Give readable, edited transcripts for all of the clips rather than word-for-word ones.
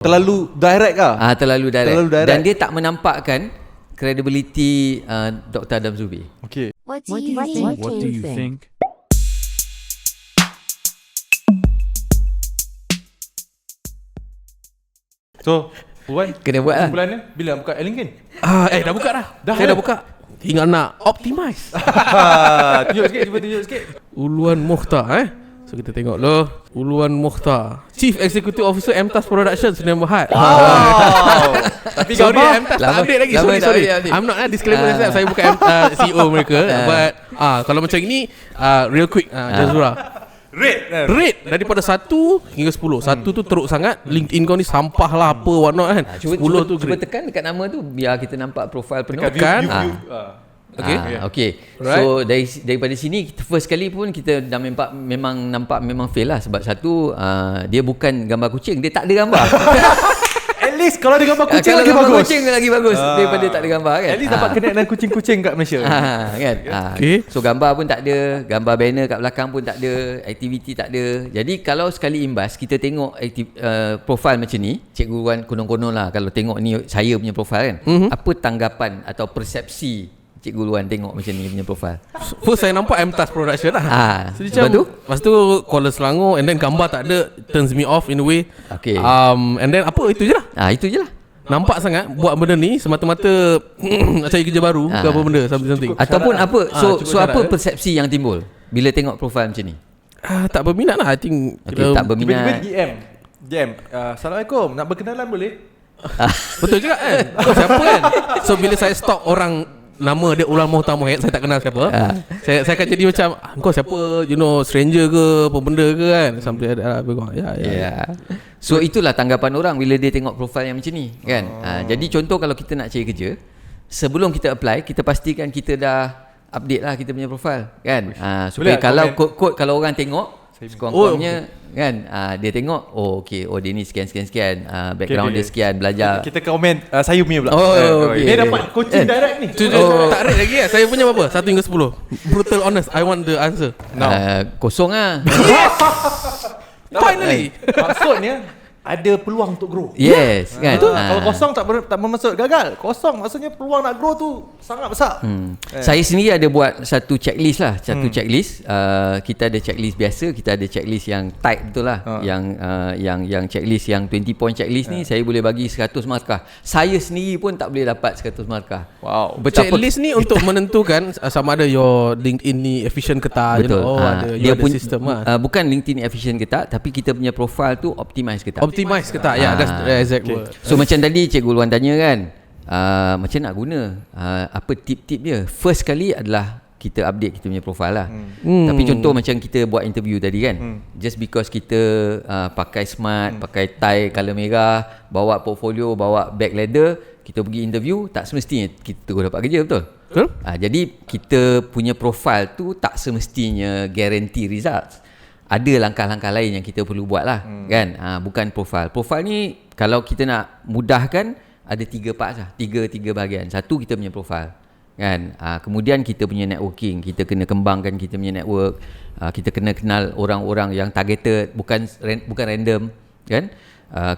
Terlalu direct kah? Terlalu direct. Dan dia tak menampakkan credibility Dr. Adam Zubi. Okay. What do you think? So, Puan, Kena buat lah. Bulannya bila buka LinkedIn? Dah buka dah. Saya dah buka. Tinggal nak optimize. Tunjuk sikit, cuba tunjuk sikit. Uluan Mokhtar So kita tengok loh. Uluan Mokhtar, Chief Executive Officer MTAS Production, Sdn Bhd. Wow. Tapi Sorry, gambar MTAS tak update lagi. Sorry. I'm not disclaimer saya bukan CEO mereka. But kalau macam ini real quick Jazura. Rate daripada 1 hingga 10. 1 tu teruk sangat. LinkedIn kau ni sampah lah apa whatnot kan. 10 tu cuba great. tekan dekat nama tu biar kita nampak profil penuh. Tekan. Okay. So daripada sini first kali pun kita dah memang fail lah. Sebab satu dia bukan gambar kucing, dia tak ada gambar. At least kalau ada gambar kucing kalau lagi gambar bagus. kucing lagi bagus daripada tak ada gambar kan. At least dapat connect dengan kucing-kucing kat Malaysia. Kan. Okay. So gambar pun tak ada, gambar banner kat belakang pun tak ada, aktiviti tak ada. Jadi kalau sekali imbas kita tengok profil macam ni, Cikgu Wan konon-konon lah kalau tengok ni saya punya profil kan. Apa tanggapan atau persepsi Cikgu Luan tengok macam ni punya profil? First saya nampak MTAS Production lah. So, lepas tu Kuala Selangor, and then gambar tak ada, turns me off in a way. Okay. And then apa, itu je lah. Itu je lah. Nampak sangat buat benda ni semata-mata nak cari kerja baru ke apa benda, something. Ataupun apa, so apa persepsi yang timbul bila tengok profil macam ni? Tak berminat lah, I think. Tak berminat. DM. Assalamualaikum, nak berkenalan boleh? Betul juga kan. Kau siapa kan? So bila saya stalk orang, nama dia Ulan Mokhtar Mohed, saya tak kenal siapa. Saya akan jadi macam, kau siapa, stranger ke, apa benda ke kan. Sampai ada So itulah tanggapan orang bila dia tengok profil yang macam ni kan. Jadi contoh kalau kita nak cari kerja, sebelum kita apply, kita pastikan kita dah update lah kita punya profil kan. Supaya kalau kod kalau orang tengok sekurang-kurangnya kan, dia tengok dia ni sekian background dia sekian, belajar. Kita komen saya punya pula. Dia dapat coaching direct ni. Tak rate lagi saya punya berapa? 1 hingga 10. Brutal honest, I want the answer. Kosong lah. Finally. Maksudnya ada peluang untuk grow. Yes kan. Kalau kosong tak bermaksud gagal. Kosong maksudnya peluang nak grow tu sangat besar. Saya sendiri ada buat satu checklist lah. Checklist. Kita ada checklist biasa, kita ada checklist yang tight betul lah. Yang checklist yang 20 point checklist ni saya boleh bagi 100 markah. Saya sendiri pun tak boleh dapat 100 markah. Wow. Checklist ni untuk menentukan sama ada your LinkedIn ni efficient ke tak. Betul. Dia pun sistem lah. Bukan LinkedIn efficient ke tak, tapi kita punya profile tu optimize ke tak. Optimize ke tak? That's the exact word. So macam tadi Cikgu Luan tanya kan, macam nak guna, apa tip-tip dia? First kali adalah kita update kita punya profile lah. Tapi contoh macam kita buat interview tadi kan, just because kita pakai smart, pakai tie colour merah, bawa portfolio, bawa bag leather, kita pergi interview, tak semestinya kita terus dapat kerja, betul? Jadi kita punya profile tu tak semestinya guarantee results. Ada langkah-langkah lain yang kita perlu buat lah kan. Bukan profile. Profile ni kalau kita nak mudahkan, ada 3 parts lah, tiga bahagian. Satu, kita punya profile kan. Kemudian kita punya networking, kita kena kembangkan kita punya network. Kita kena kenal orang-orang yang targeted, bukan random kan.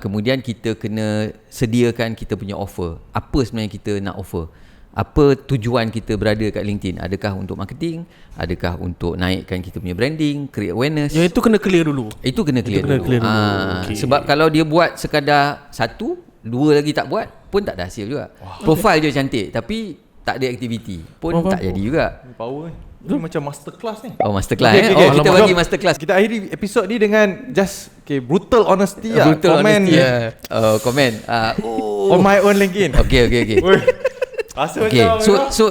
Kemudian kita kena sediakan kita punya offer. Apa sebenarnya kita nak offer? Apa tujuan kita berada kat LinkedIn? Adakah untuk marketing? Adakah untuk naikkan kita punya branding, create awareness? Yang itu kena clear dulu. Itu kena clear dulu. Okay. Sebab kalau dia buat sekadar 1, 2 lagi tak buat pun tak ada hasil juga. Profile je cantik tapi tak ada aktiviti pun tak jadi juga. Power ni. Ini macam masterclass ni. Masterclass. Kita bagi masterclass. Kita akhiri episod ni dengan just brutal honesty lah. Brutal honesty. Komen. On my own LinkedIn. Okay. Okay. So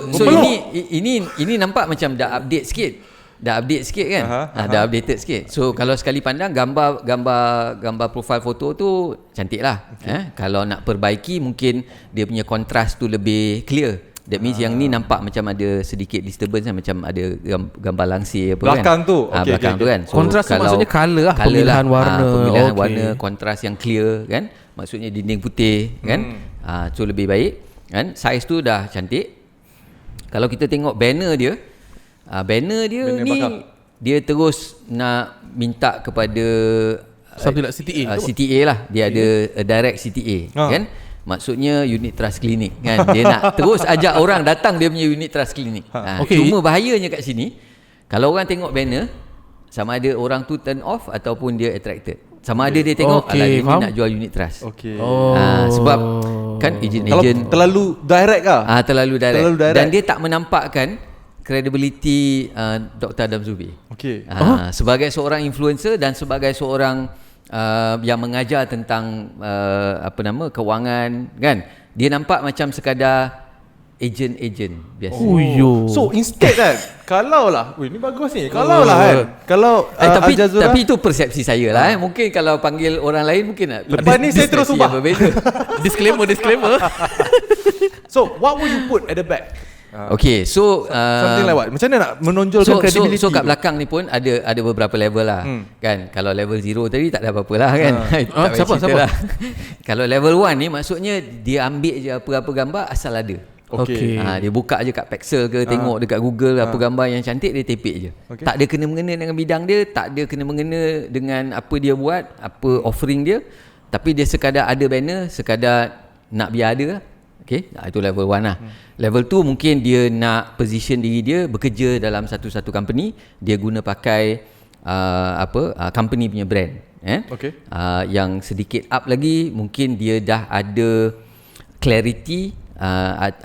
ini nampak macam dah update sikit. Dah update sikit kan? Dah updated sikit. So kalau sekali pandang gambar profile foto tu cantik lah. Kalau nak perbaiki mungkin dia punya kontras tu lebih clear. That means yang ni nampak macam ada sedikit disturbance kan? Macam ada gambar langsir apa belakang kan? Tu belakang tu kan. So kontras tu maksudnya colour lah, pemilihan warna. Pemilihan warna, kontras yang clear kan? Maksudnya dinding putih kan? So lebih baik kan. Size tu dah cantik. Kalau kita tengok banner dia ni bakal. Dia terus nak minta kepada Something like CTA. CTA lah. Dia ada a direct CTA kan. Maksudnya unit trust clinic kan. Dia nak terus ajak orang datang dia punya unit trust clinic. Cuma bahayanya kat sini, kalau orang tengok banner, sama ada orang tu turn off ataupun dia attracted. Sama ada dia tengok alah dia ni nak jual unit trust. Sebab kan ejen-ejen terlalu direct lah. Terlalu direct. Dan dia tak menampakkan credibility Dr. Adam Zubir. Sebagai seorang influencer dan sebagai seorang yang mengajar tentang kewangan kan, dia nampak macam sekadar ejen biasa. So instead kan, kalau lah, ni bagus ni. Kalau lah kan, kalau tapi itu persepsi saya lah. Mungkin kalau panggil orang lain mungkin lepas ni saya terus ubah. Disclaimer. So what will you put at the back? Okay, so something like what? Macam mana nak menonjolkan credibility? So kat belakang ni pun ada beberapa level lah. Kan, kalau level 0 tadi tak ada apa-apa lah kan. Siapa? Lah. Kalau level 1 ni maksudnya dia ambil je apa-apa gambar asal ada. Dia buka je kat Pexel ke, tengok dekat Google apa gambar yang cantik, dia tepek je. Tak ada kena-mengena dengan bidang dia, tak ada kena-mengena dengan apa dia buat, apa offering dia, tapi dia sekadar ada banner, sekadar nak biar ada lah. Itu level 1 lah. Level 2 mungkin dia nak position diri dia bekerja dalam satu company, dia guna pakai company punya brand. Yang sedikit up lagi, mungkin dia dah ada clarity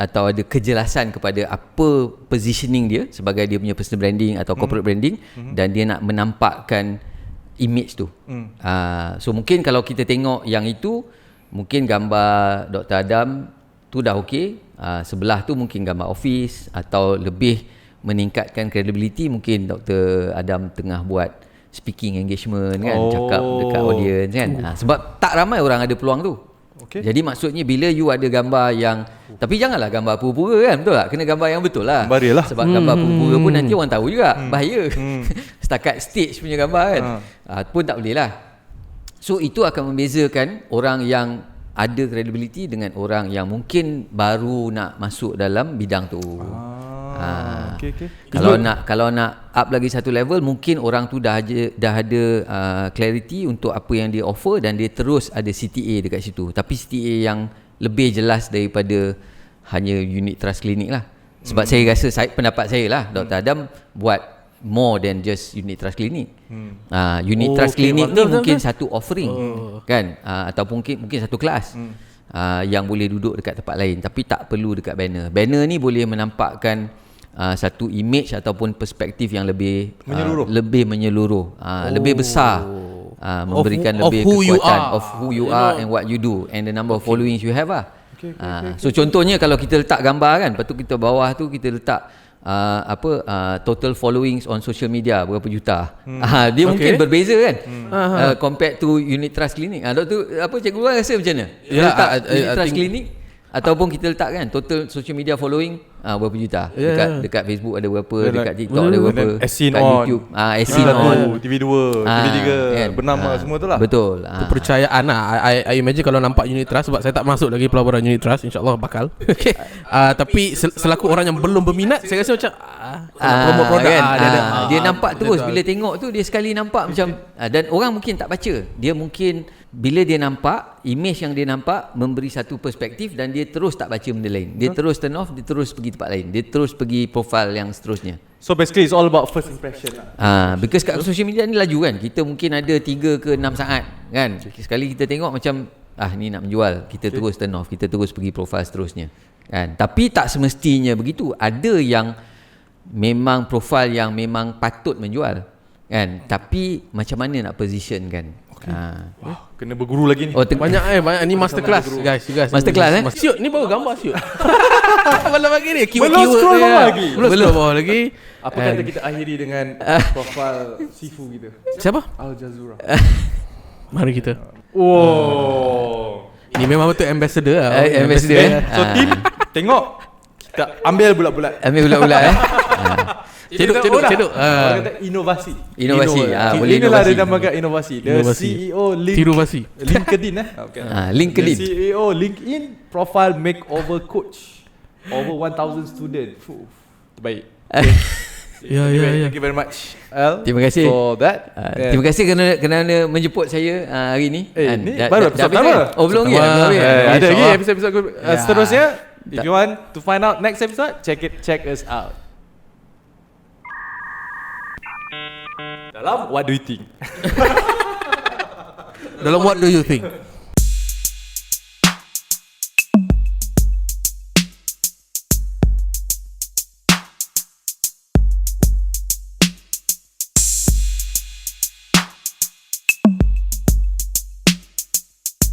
atau ada kejelasan kepada apa positioning dia sebagai dia punya personal branding atau corporate branding, dan dia nak menampakkan image tu. So mungkin kalau kita tengok yang itu, mungkin gambar Dr. Adam tu dah okey. Sebelah tu mungkin gambar office, atau lebih meningkatkan credibility, mungkin Dr. Adam tengah buat speaking engagement kan, cakap dekat audience kan. Sebab tak ramai orang ada peluang tu. Jadi maksudnya bila you ada gambar yang, tapi janganlah gambar pura-pura kan, betul tak? Kena gambar yang betul lah. Sebab gambar pura-pura pun nanti orang tahu juga, bahaya. Setakat stage punya gambar kan, pun tak boleh lah. So itu akan membezakan orang yang ada credibility dengan orang yang mungkin baru nak masuk dalam bidang tu. Kalau nak up lagi satu level, mungkin orang tu dah ada clarity untuk apa yang dia offer, dan dia terus ada CTA dekat situ. Tapi CTA yang lebih jelas daripada hanya unit trust clinic lah. Sebab saya rasa, pendapat saya lah, Dr. Adam buat more than just unit trust clinic. Unit trust clinic ni mungkin satu offering kan, ataupun mungkin satu kelas yang boleh duduk dekat tempat lain, tapi tak perlu dekat banner. Banner ni boleh menampakkan satu image ataupun perspektif yang lebih menyeluruh, lebih besar, memberikan lebih kekuatan of who you are and what you do and the number of followings you have lah. So contohnya kalau kita letak gambar kan, lepas tu kita bawah tu kita letak total followings on social media berapa juta. Dia mungkin berbeza kan, compared to unit trust clinic. Cikgu Wan rasa macam mana? Letak unit trust clinic ataupun kita letakkan total social media following berapa juta, dekat Facebook ada berapa, dekat TikTok ada berapa, dekat YouTube Asin on, TV2, TV3 kan? Bernama semua tu lah. Betul. Kepercayaan lah. I imagine kalau nampak unit trust, sebab saya tak masuk lagi pelaburan unit trust, InsyaAllah bakal. Tapi selaku orang yang belum berminat, saya rasa macam promote produk kan? Dia nampak terus. Bila tengok tu, dia sekali nampak macam, dan orang mungkin tak baca. Dia mungkin bila dia nampak image yang dia nampak memberi satu perspektif, dan dia terus tak baca benda lain. Dia terus turn off, dia terus pergi tempat lain, dia terus pergi profile yang seterusnya. So basically it's all about first impression lah. Because kat social media ni laju kan, kita mungkin ada 3 ke 6 saat kan, sekali kita tengok macam ni nak menjual, kita terus turn off, kita terus pergi profile seterusnya kan. Tapi tak semestinya begitu. Ada yang memang profile yang memang patut menjual kan, tapi macam mana nak position kan. Kena berguru lagi ni. Banyak ni masterclass guys. Masterclass Siut ni baru gambar siut. Belum lagi ni Belum scroll bawah lagi. Belum. Apa kata kita akhiri dengan profil Sifu kita? Siapa? Al Jazura. Mari kita. Ini memang betul ambassador lah. Ambassador. So team tengok, kita ambil bulat-bulat. Ceduk. Orang kata inovasi. Boleh inilah inovasi. dia namakan inovasi. The CEO LinkedIn LinkedIn. The CEO LinkedIn profile makeover coach. Over 1,000 student. Baik. Ya. Thank you very much, Al. Terima kasih for that. Terima kasih kerana menjemput saya hari ni. Ni baru episode pertama. Oh belum lagi. Ada lagi episode seterusnya. If you want to find out next episode, check us out. Dalam What Do You Think? Dalam What Do You Think?